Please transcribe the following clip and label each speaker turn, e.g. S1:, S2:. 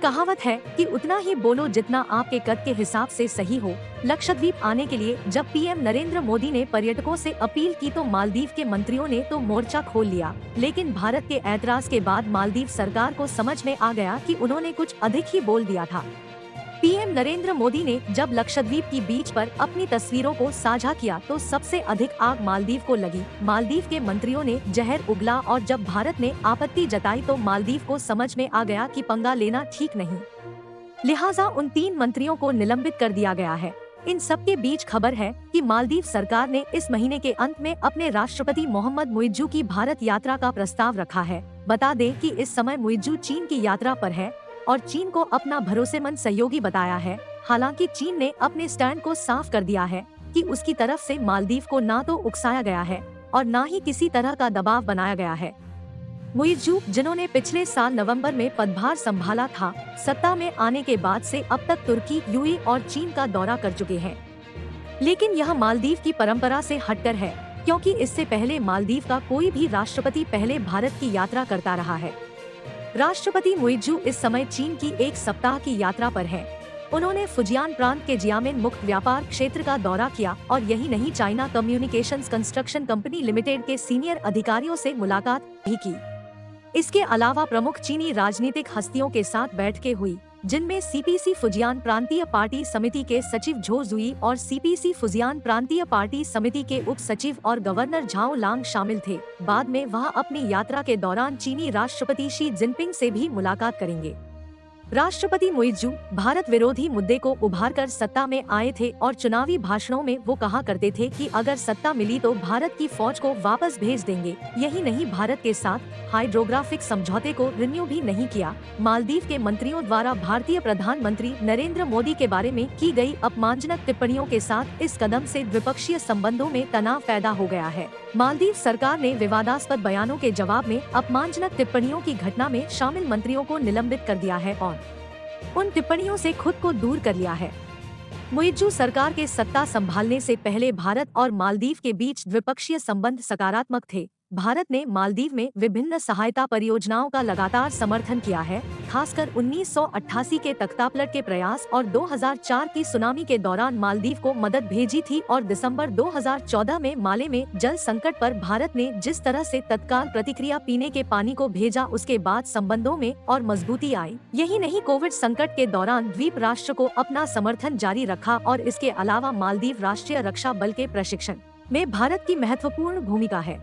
S1: कहावत है कि उतना ही बोलो जितना आपके कद के हिसाब से सही हो। लक्षद्वीप आने के लिए जब पीएम नरेंद्र मोदी ने पर्यटकों से अपील की तो मालदीव के मंत्रियों ने तो मोर्चा खोल लिया, लेकिन भारत के ऐतराज के बाद मालदीव सरकार को समझ में आ गया कि उन्होंने कुछ अधिक ही बोल दिया था। पीएम नरेंद्र मोदी ने जब लक्षद्वीप की बीच पर अपनी तस्वीरों को साझा किया तो सबसे अधिक आग मालदीव को लगी। मालदीव के मंत्रियों ने जहर उगला और जब भारत ने आपत्ति जताई तो मालदीव को समझ में आ गया कि पंगा लेना ठीक नहीं। लिहाजा उन 3 मंत्रियों को निलंबित कर दिया गया है। इन सबके बीच खबर है कि मालदीव सरकार ने इस महीने के अंत में अपने राष्ट्रपति मोहम्मद मुइज्जू की भारत यात्रा का प्रस्ताव रखा है। बता दें कि इस समय मुइज्जू चीन की यात्रा पर है और चीन को अपना भरोसेमंद सहयोगी बताया है। हालांकि चीन ने अपने स्टैंड को साफ कर दिया है कि उसकी तरफ से मालदीव को ना तो उकसाया गया है और ना ही किसी तरह का दबाव बनाया गया है। मुइज्जू, जिन्होंने पिछले साल नवंबर में पदभार संभाला था, सत्ता में आने के बाद से अब तक तुर्की, यूएई और चीन का दौरा कर चुके हैं। लेकिन यह मालदीव की परंपरा से हटकर है, क्योंकि इससे पहले मालदीव का कोई भी राष्ट्रपति पहले भारत की यात्रा करता रहा है। राष्ट्रपति मुइज्जू इस समय चीन की 1 सप्ताह की यात्रा पर है। उन्होंने फुजियान प्रांत के जियामिन मुक्त व्यापार क्षेत्र का दौरा किया और यही नहीं, China communications construction company limited के सीनियर अधिकारियों से मुलाकात भी की। इसके अलावा प्रमुख चीनी राजनीतिक हस्तियों के साथ बैठकें हुई, जिनमें सीपीसी फुजियान प्रांतीय पार्टी समिति के सचिव झो जुई और सीपीसी फुजियान प्रांतीय पार्टी समिति के उप सचिव और गवर्नर झाओ लांग शामिल थे। बाद में वह अपनी यात्रा के दौरान चीनी राष्ट्रपति शी जिनपिंग से भी मुलाकात करेंगे। राष्ट्रपति मुइज्जू भारत विरोधी मुद्दे को उभारकर सत्ता में आए थे और चुनावी भाषणों में वो कहा करते थे कि अगर सत्ता मिली तो भारत की फौज को वापस भेज देंगे। यही नहीं, भारत के साथ हाइड्रोग्राफिक समझौते को रिन्यू भी नहीं किया। मालदीव के मंत्रियों द्वारा भारतीय प्रधानमंत्री नरेंद्र मोदी के बारे में की गई अपमानजनक टिप्पणियों के साथ इस कदम से द्विपक्षीय संबंधों में तनाव पैदा हो गया है। मालदीव सरकार ने विवादास्पद बयानों के जवाब में अपमानजनक टिप्पणियों की घटना में शामिल मंत्रियों को निलंबित कर दिया है और उन टिप्पणियों से खुद को दूर कर लिया है। मुइज्जू सरकार के सत्ता संभालने से पहले भारत और मालदीव के बीच द्विपक्षीय संबंध सकारात्मक थे। भारत ने मालदीव में विभिन्न सहायता परियोजनाओं का लगातार समर्थन किया है, खासकर 1988 के तख्तापलट के प्रयास और 2004 की सुनामी के दौरान मालदीव को मदद भेजी थी और दिसंबर 2014 में माले में जल संकट पर भारत ने जिस तरह से तत्काल प्रतिक्रिया पीने के पानी को भेजा, उसके बाद संबंधों में और मजबूती आई। यही नहीं, कोविड संकट के दौरान द्वीप राष्ट्र को अपना समर्थन जारी रखा और इसके अलावा मालदीव राष्ट्रीय रक्षा बल के प्रशिक्षण में भारत की महत्वपूर्ण भूमिका है।